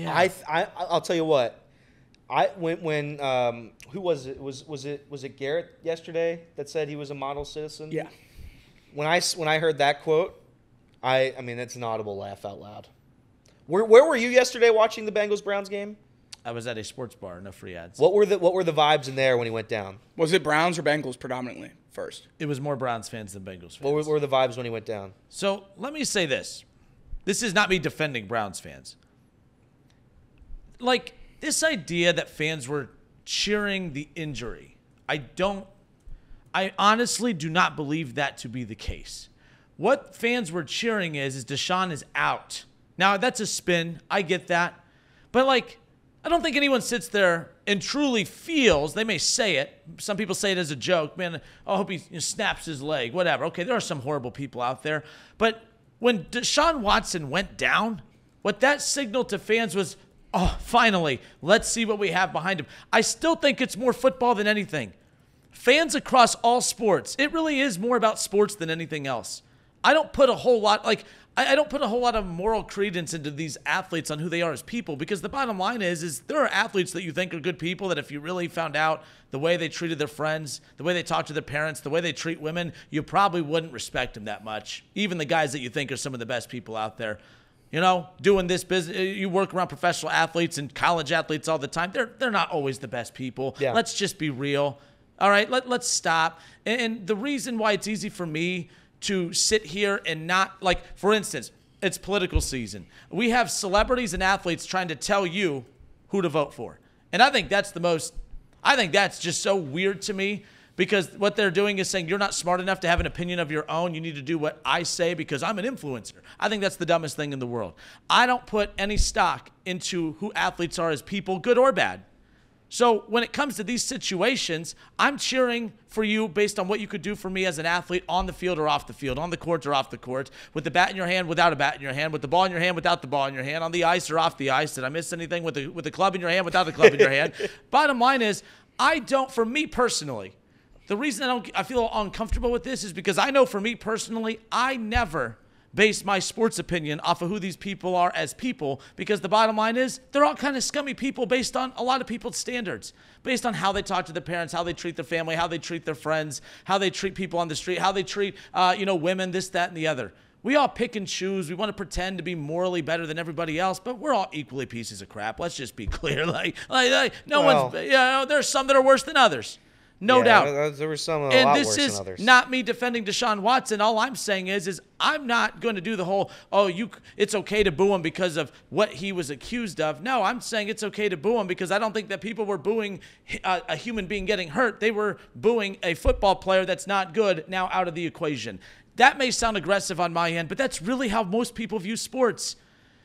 Yeah. I'll tell you what. When who was it? Was it Garrett yesterday that said he was a model citizen? Yeah. When I heard that quote, I mean it's an audible laugh out loud. Where were you yesterday watching the Bengals Browns game? I was at a sports bar, no free ads. What were the vibes in there when he went down? Was it Browns or Bengals predominantly first? It was more Browns fans than Bengals fans. What were the vibes when he went down? So let me say this. This is not me defending Browns fans. Like, this idea that fans were cheering the injury, I honestly do not believe that to be the case. What fans were cheering is Deshaun is out. Now, that's a spin. I get that. But, like, I don't think anyone sits there and truly feels, they may say it. Some people say it as a joke. Man, I hope he snaps his leg, whatever. Okay, there are some horrible people out there. But when Deshaun Watson went down, what that signaled to fans was, oh, finally, let's see what we have behind him. I still think it's more football than anything. Fans across all sports, it really is more about sports than anything else. I don't put a whole lot, I don't put a whole lot of moral credence into these athletes on who they are as people, because the bottom line is there are athletes that you think are good people that if you really found out the way they treated their friends, the way they talk to their parents, the way they treat women, you probably wouldn't respect them that much. Even the guys that you think are some of the best people out there. You know, doing this business, you work around professional athletes and college athletes all the time. They're not always the best people. Yeah. Let's just be real. All right, let's stop. And the reason why it's easy for me to sit here and not, like, for instance, it's political season. We have celebrities and athletes trying to tell you who to vote for. And I think that's just so weird to me, because what they're doing is saying you're not smart enough to have an opinion of your own. You need to do what I say because I'm an influencer. I think that's the dumbest thing in the world. I don't put any stock into who athletes are as people, good or bad. So when it comes to these situations, I'm cheering for you based on what you could do for me as an athlete on the field or off the field, on the court or off the court, with the bat in your hand, without a bat in your hand, with the ball in your hand, without the ball in your hand, on the ice or off the ice. Did I miss anything with the club in your hand, without the club in your hand? Bottom line is, for me personally, the reason I feel uncomfortable with this is because I know for me personally, I never base my sports opinion off of who these people are as people, because the bottom line is they're all kind of scummy people based on a lot of people's standards, based on how they talk to their parents, how they treat their family, how they treat their friends, how they treat people on the street, how they treat women, this, that, and the other. We all pick and choose. We want to pretend to be morally better than everybody else, but we're all equally pieces of crap. Let's just be clear. There's some that are worse than others. No doubt. There were some a lot worse than others. And this is not me defending Deshaun Watson. All I'm saying is I'm not going to do the whole, it's okay to boo him because of what he was accused of. No, I'm saying it's okay to boo him because I don't think that people were booing a human being getting hurt. They were booing a football player that's not good, now out of the equation. That may sound aggressive on my end, but that's really how most people view sports.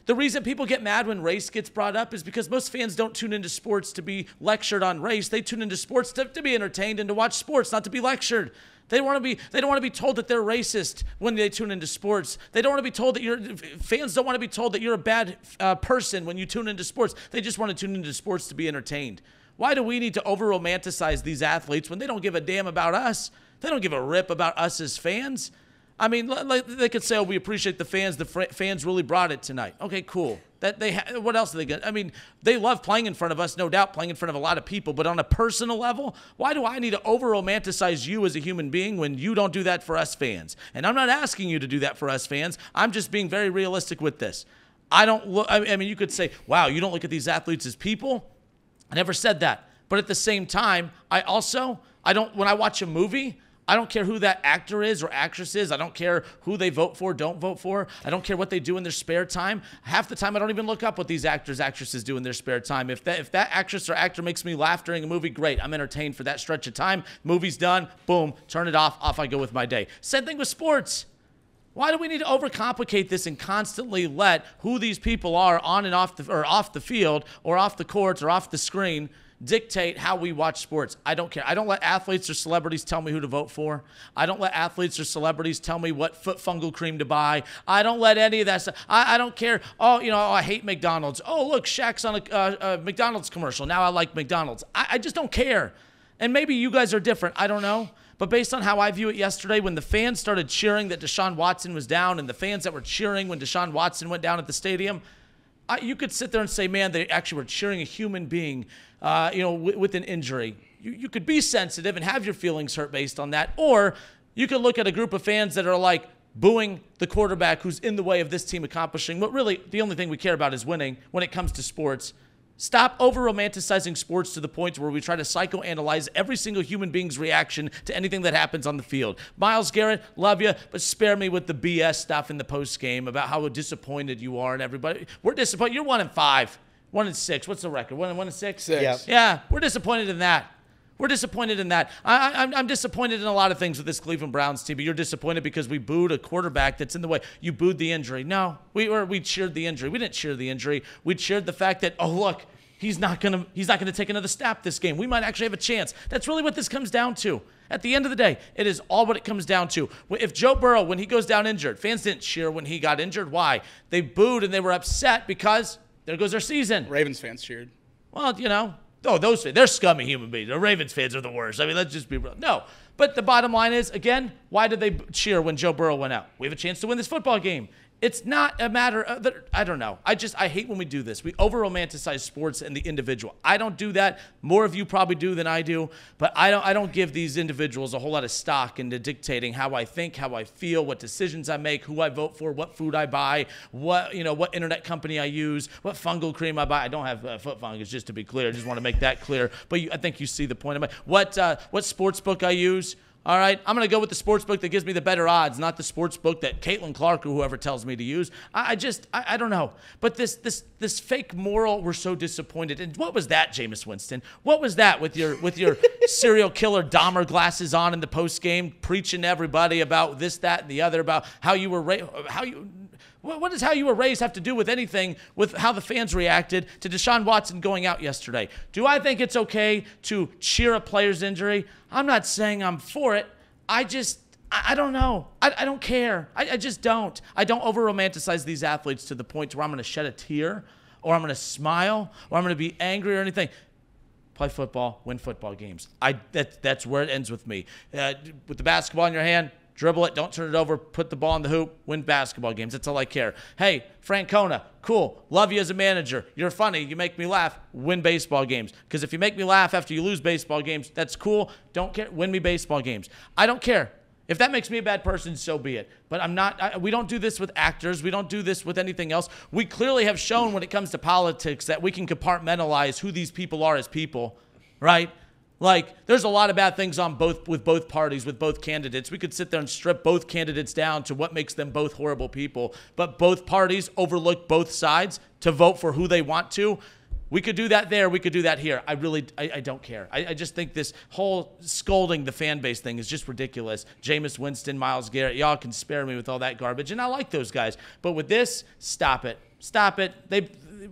The reason people get mad when race gets brought up is because most fans don't tune into sports to be lectured on race. They tune into sports to be entertained and to watch sports, not to be lectured. They don't want to be told that they're racist when they tune into sports. They don't want to be told that fans don't want to be told that you're a bad person when you tune into sports. They just want to tune into sports to be entertained. Why do we need to over-romanticize these athletes when they don't give a damn about us? They don't give a rip about us as fans. I mean, they could say, we appreciate the fans. The fans really brought it tonight. Okay, cool. What else are they going to? I mean, they love playing in front of us, no doubt, playing in front of a lot of people. But on a personal level, why do I need to over-romanticize you as a human being when you don't do that for us fans? And I'm not asking you to do that for us fans. I'm just being very realistic with this. You could say, wow, you don't look at these athletes as people. I never said that. But at the same time, when I watch a movie, I don't care who that actor is or actress is. I don't care who they vote for, don't vote for. I don't care what they do in their spare time. Half the time, I don't even look up what these actors, actresses do in their spare time. If that actress or actor makes me laugh during a movie, great. I'm entertained for that stretch of time. Movie's done. Boom. Turn it off. Off I go with my day. Same thing with sports. Why do we need to overcomplicate this and constantly let who these people are on and off the field or off the courts or off the screen dictate how we watch sports? I don't care. I don't let athletes or celebrities tell me who to vote for. I don't let athletes or celebrities tell me what foot fungal cream to buy. I don't let any of that stuff. I don't care. I hate McDonald's. Oh, look, Shaq's on a McDonald's commercial. Now I like McDonald's. I just don't care. And maybe you guys are different. I don't know. But based on how I view it yesterday, when the fans started cheering that Deshaun Watson was down and the fans that were cheering when Deshaun Watson went down at the stadium, you could sit there and say, man, they actually were cheering a human being, with an injury. You could be sensitive and have your feelings hurt based on that. Or you could look at a group of fans that are like booing the quarterback who's in the way of this team accomplishing what really the only thing we care about is winning when it comes to sports. Stop over-romanticizing sports to the point where we try to psychoanalyze every single human being's reaction to anything that happens on the field. Myles Garrett, love you, but spare me with the BS stuff in the postgame about how disappointed you are and everybody. We're disappointed. You're 1-5, 1-6. What's the record? 1-6? 6. Yeah. Yeah, we're disappointed in that. We're disappointed in that. I'm disappointed in a lot of things with this Cleveland Browns team, but you're disappointed because we booed a quarterback that's in the way. You booed the injury. No, we cheered the injury. We didn't cheer the injury. We cheered the fact that, oh, look, he's not gonna take another snap this game. We might actually have a chance. That's really what this comes down to. At the end of the day, it is all what it comes down to. If Joe Burrow, when he goes down injured, fans didn't cheer when he got injured. Why? They booed and they were upset because there goes their season. Ravens fans cheered. Well, they're scummy human beings. The Ravens fans are the worst. I mean, let's just be real. No. But the bottom line is, again, why did they cheer when Joe Burrow went out? We have a chance to win this football game. It's not a matter of, I don't know. I hate when we do this. We over-romanticize sports and the individual. I don't do that. More of you probably do than I do. But I don't give these individuals a whole lot of stock into dictating how I think, how I feel, what decisions I make, who I vote for, what food I buy, what internet company I use, what fungal cream I buy. I don't have foot fungus, just to be clear. I just want to make that clear. But I think you see the point of it. What sports book I use. All right, I'm going to go with the sports book that gives me the better odds, not the sports book that Caitlin Clark or whoever tells me to use. I don't know. But this fake moral, we're so disappointed. And what was that, Jameis Winston? What was that with your serial killer Dahmer glasses on in the post game, preaching to everybody about this, that, and the other, about how you were what does how you were raised have to do with anything with how the fans reacted to Deshaun Watson going out yesterday? Do I think it's okay to cheer a player's injury? I'm not saying I'm for it. I don't know. I don't care. I just don't. I don't over-romanticize these athletes to the point where I'm going to shed a tear or I'm going to smile or I'm going to be angry or anything. Play football, win football games. That's where it ends with me. With the basketball in your hand, dribble it, don't turn it over, put the ball in the hoop, win basketball games. That's all I care. Hey, Francona, cool. Love you as a manager. You're funny. You make me laugh. Win baseball games. Because if you make me laugh after you lose baseball games, that's cool. Don't care. Win me baseball games. I don't care. If that makes me a bad person, so be it. But I'm not. We don't do this with actors. We don't do this with anything else. We clearly have shown when it comes to politics that we can compartmentalize who these people are as people, right? Like, there's a lot of bad things with both parties, with both candidates. We could sit there and strip both candidates down to what makes them both horrible people. But both parties overlook both sides to vote for who they want to. We could do that there. We could do that here. I don't care. I just think this whole scolding the fan base thing is just ridiculous. Jameis Winston, Myles Garrett, y'all can spare me with all that garbage. And I like those guys. But with this, stop it. Stop it.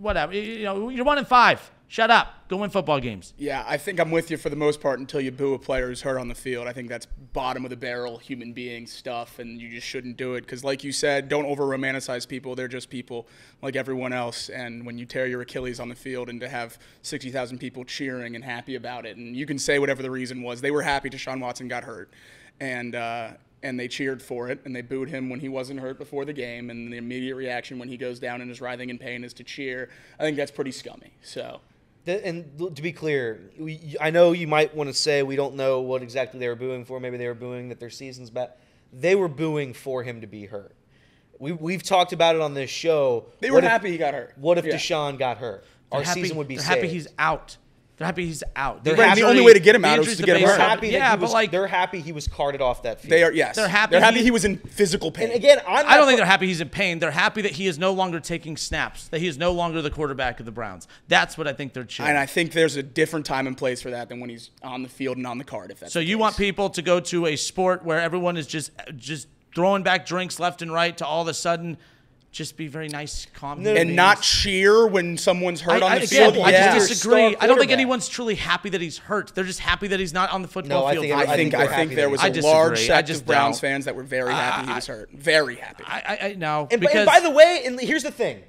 Whatever. You're 1-5. Shut up. Go win football games. Yeah, I think I'm with you for the most part until you boo a player who's hurt on the field. I think that's bottom of the barrel human being stuff, and you just shouldn't do it because, like you said, don't over-romanticize people. They're just people like everyone else, and when you tear your Achilles on the field and to have 60,000 people cheering and happy about it, and you can say whatever the reason was. They were happy Deshaun Watson got hurt, and they cheered for it, and they booed him when he wasn't hurt before the game, and the immediate reaction when he goes down and is writhing in pain is to cheer. I think that's pretty scummy, so... And to be clear, I know you might want to say we don't know what exactly they were booing for. Maybe they were booing that their season's bad. They were booing for him to be hurt. We've talked about it on this show. They were happy he got hurt. What if Deshaun got hurt? Our season would be saved. They're happy he's out. They're happy he's out. The only way to get him out is to get him hurt. They're happy he was carted off that field. They are, yes. They're happy he was in physical pain. And again, I don't think they're happy he's in pain. They're happy that he is no longer taking snaps, that he is no longer the quarterback of the Browns. That's what I think they're cheering. And I think there's a different time and place for that than when he's on the field and on the card. If that's so, you want people to go to a sport where everyone is just throwing back drinks left and right to all of a sudden just be very nice, calm, and not cheer when someone's hurt on the field. I just disagree. I don't think anyone's truly happy that he's hurt. They're just happy that he's not on the football field. I think there was a large set of Browns fans that were very happy he was hurt. Very happy. I know. And by the way, and here's the thing.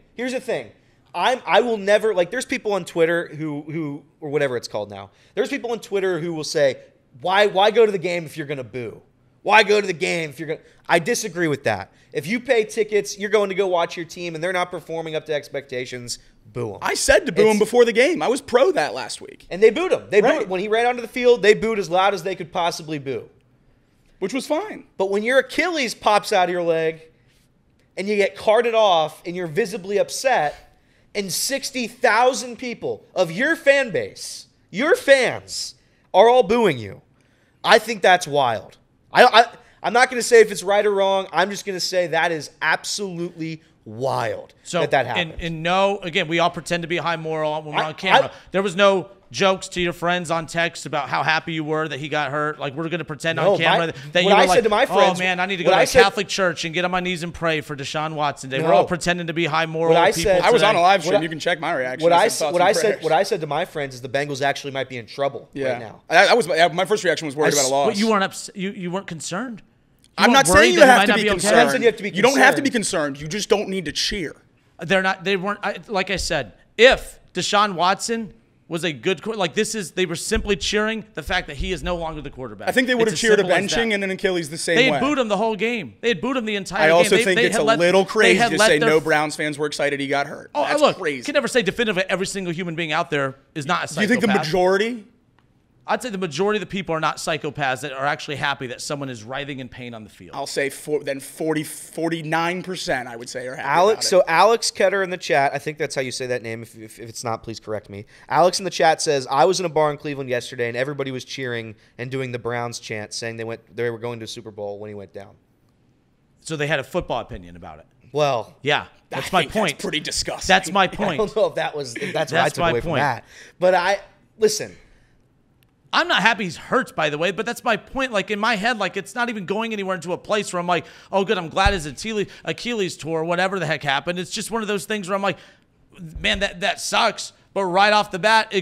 I will never, like, there's people on Twitter who or whatever it's called now. There's people on Twitter who will say, why go to the game if you're going to boo? Why go to the game if you're going? I disagree with that. If you pay tickets, you're going to go watch your team, and they're not performing up to expectations. Boo them. I said to boo him before the game. I was pro that last week. And they booed him. They booed when he ran onto the field. They booed as loud as they could possibly boo, which was fine. But when your Achilles pops out of your leg, and you get carted off, and you're visibly upset, and 60,000 people of your fan base, your fans, are all booing you, I think that's wild. I'm not going to say if it's right or wrong. I'm just going to say that is absolutely wild that happened. And no, again, we all pretend to be high moral when we're on camera. There was no jokes to your friends on text about how happy you were that he got hurt. Like, we're going to pretend on camera that you were like, to my friends, oh, man, I need to go to a Catholic church and get on my knees and pray for Deshaun Watson Day. We're all pretending to be high moral people. I was on a live stream. You can check my reaction. What I said to my friends is the Bengals actually might be in trouble right now. My first reaction was worried about a loss. But you weren't upset. You weren't concerned. I'm not saying you have to be concerned. You don't have to be concerned. You just don't need to cheer. They weren't. Like I said, if Deshaun Watson was a good they were simply cheering the fact that he is no longer the quarterback. I think they would have cheered a benching and an Achilles the same way. They had booed him the whole game. They had booed him the entire game. I also think it's a little crazy to say no Browns fans were excited he got hurt. Oh, that's look, crazy. You can never say definitively every single human being out there is not a psychopath. Do you think the majority? I'd say the majority of the people are not psychopaths that are actually happy that someone is writhing in pain on the field. I'll say 49%, I would say, are happy about it. So Alex Ketter in the chat, I think that's how you say that name. If it's not, please correct me. Alex in the chat says, I was in a bar in Cleveland yesterday, and everybody was cheering and doing the Browns chant, saying they were going to a Super Bowl when he went down. So they had a football opinion about it. Well, yeah, that's my point. That's pretty disgusting. That's my point. I don't know if that's what I took away from that. But listen. I'm not happy he's hurt, by the way, but that's my point. Like, in my head, like, it's not even going anywhere into a place where I'm like, oh, good, I'm glad his Achilles tore, whatever the heck happened. It's just one of those things where I'm like, man, that sucks. But right off the bat,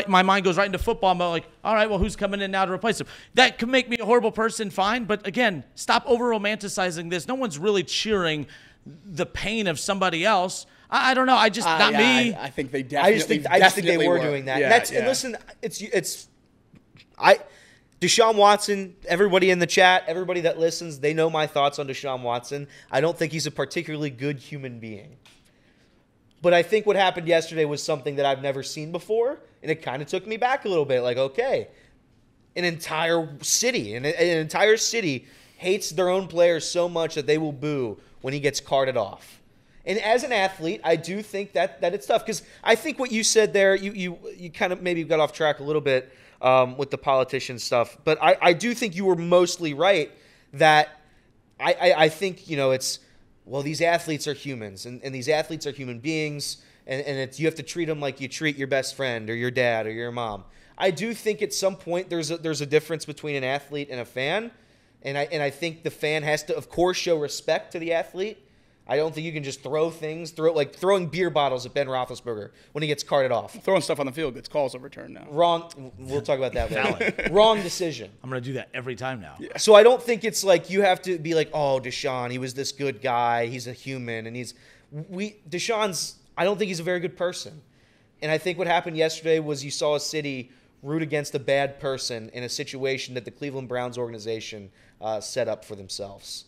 my mind goes right into football mode. Like, all right, well, who's coming in now to replace him? That could make me a horrible person, fine. But again, stop over-romanticizing this. No one's really cheering the pain of somebody else. I don't know. I just, not me. I think they definitely I just think they were doing that. Yeah, and listen, Deshaun Watson, everybody in the chat, everybody that listens, they know my thoughts on Deshaun Watson. I don't think he's a particularly good human being. But I think what happened yesterday was something that I've never seen before, and it kind of took me back a little bit. Like, okay, an entire city hates their own players so much that they will boo when he gets carted off. And as an athlete, I do think that it's tough, because I think what you said there, you kind of maybe got off track a little bit with the politician stuff. But I do think you were mostly right that I think, it's, well, these athletes are humans, and these athletes are human beings, and you have to treat them like you treat your best friend or your dad or your mom. I do think at some point there's a difference between an athlete and a fan, and I think the fan has to, of course, show respect to the athlete. I don't think you can just throw things, like throwing beer bottles at Ben Roethlisberger when he gets carted off. Throwing stuff on the field gets calls overturned now. Wrong. We'll talk about that later. Wrong decision. I'm going to do that every time now. Yeah. So I don't think it's like you have to be like, oh, Deshaun, he was this good guy. He's a human. And I don't think he's a very good person. And I think what happened yesterday was you saw a city root against a bad person in a situation that the Cleveland Browns organization set up for themselves.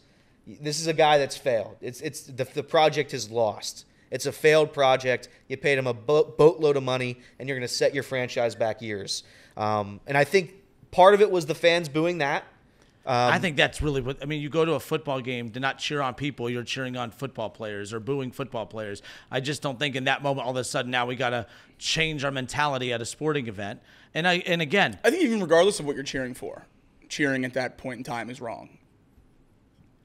This is a guy that's failed. The project is lost. It's a failed project. You paid him a boatload of money, and you're going to set your franchise back years. And I think part of it was the fans booing that. I think that's really what – I mean, you go to a football game to not cheer on people. You're cheering on football players or booing football players. I just don't think in that moment all of a sudden now we got to change our mentality at a sporting event. And again – I think even regardless of what you're cheering for, cheering at that point in time is wrong.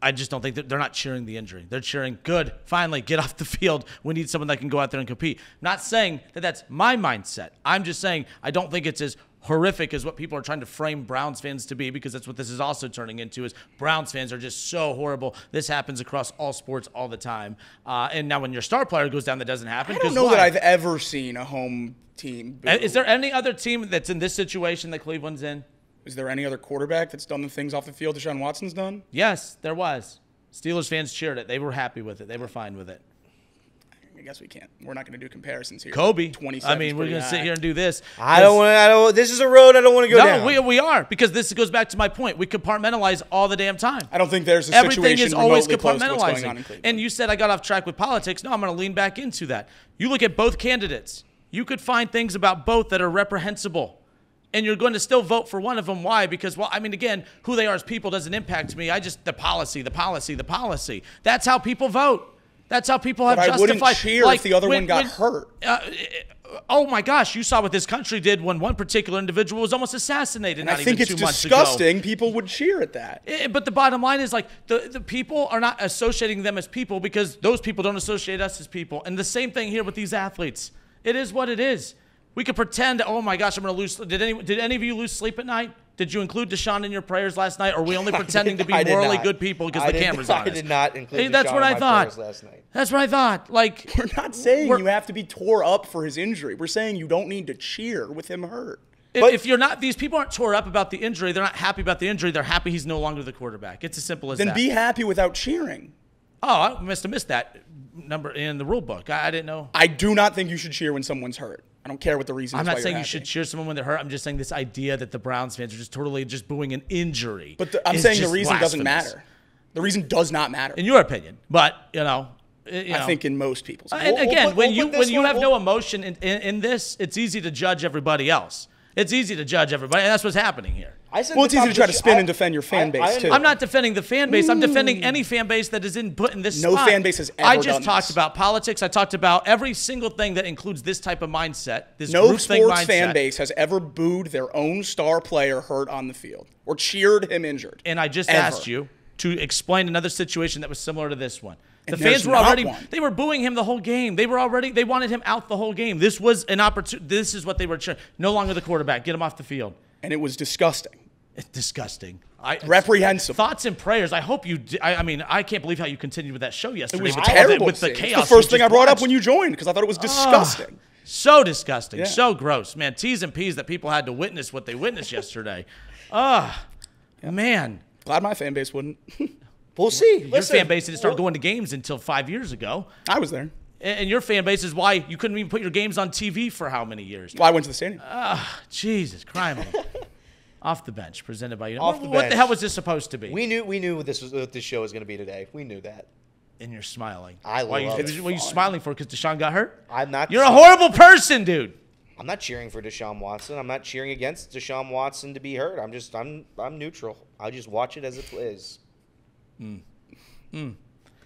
I just don't think they're not cheering the injury. They're cheering, good, finally, get off the field. We need someone that can go out there and compete. Not saying that that's my mindset. I'm just saying I don't think it's as horrific as what people are trying to frame Browns fans to be, because that's what this is also turning into, is Browns fans are just so horrible. This happens across all sports all the time. And now when your star player goes down, that doesn't happen. I don't know that I've ever seen a home team boo. Is there any other team that's in this situation that Cleveland's in? Is there any other quarterback that's done the things off the field Deshaun Watson's done? Yes, there was. Steelers fans cheered it. They were happy with it. They were fine with it. I guess we can't. We're not going to do comparisons here. Kobe. 27. I mean, we're going to sit here and do this. I don't want. This is a road I don't want to go down. No, we are, because this goes back to my point. We compartmentalize all the damn time. I don't think there's a Everything situation is always remotely close to what's going on in compartmentalizing. Cleveland. And you said I got off track with politics. No, I'm going to lean back into that. You look at both candidates. You could find things about both that are reprehensible. And you're going to still vote for one of them. Why? Because, well, I mean, again, who they are as people doesn't impact me. The policy. That's how people vote. That's how people have justified. I wouldn't cheer if the other one got hurt. Oh my gosh, you saw what this country did when one particular individual was almost assassinated. And I think it's disgusting. People would cheer at that. But the bottom line is, like, the people are not associating them as people because those people don't associate us as people. And the same thing here with these athletes. It is what it is. We could pretend, oh my gosh, I'm going to lose. Did any of you lose sleep at night? Did you include Deshaun in your prayers last night? Or are we only pretending to be morally good people because the camera's on us? I did not include That's Deshaun what in I my thought. prayers last night. That's what I thought. Like, we're not saying you have to be tore up for his injury. We're saying you don't need to cheer with him hurt. If you're not, these people aren't tore up about the injury. They're not happy about the injury. They're happy he's no longer the quarterback. It's as simple as that. Then be happy without cheering. Oh, I must have missed that number in the rule book. I didn't know. I do not think you should cheer when someone's hurt. I don't care what the reason is. I'm not saying you happy. should cheer someone when they're hurt. I'm just saying this idea that the Browns fans are just totally just booing an injury. But I'm saying the reason doesn't matter. The reason does not matter. In your opinion. But, I think in most people's opinion. And again, when you have no emotion in this, it's easy to judge everybody else. It's easy to judge everybody, and that's what's happening here. It's easy to try to spin and defend your fan base, too. I'm not defending the fan base. I'm defending any fan base that is put in this spot. No fan base has ever I just done talked this. about politics. I talked about every single thing that includes this type of mindset, this No groupthink sports mindset. fan base has ever booed their own star player hurt on the field or cheered him injured. And I just asked you to explain another situation that was similar to this one. The And fans there's were not already, one. they were booing him the whole game. They wanted him out the whole game. This was an opportunity. This is what they were cheering. No longer the quarterback. Get him off the field. And it was disgusting. It's disgusting. Reprehensible. Thoughts and prayers. I hope you. I mean, I can't believe how you continued with that show yesterday. It was with terrible. With the chaos. It's the first thing I brought up watched. when you joined because I thought it was disgusting. So disgusting. Yeah. So gross, man. T's and P's that people had to witness what they witnessed yesterday. Man. Glad my fan base wouldn't. We'll see. Your fan base didn't start going to games until 5 years ago. I was there. And your fan base is why you couldn't even put your games on TV for how many years? Well, I went to the stadium. Jesus Christ. Off the bench, presented by you. Off the What bench. the hell was this supposed to be? We knew what this show was going to be today. We knew that. And you're smiling. I love it. What are you smiling for? Because Deshaun got hurt? I'm not. You're a horrible person, dude. I'm not cheering for Deshaun Watson. I'm not cheering against Deshaun Watson to be hurt. I'm neutral. I'll just watch it as it is.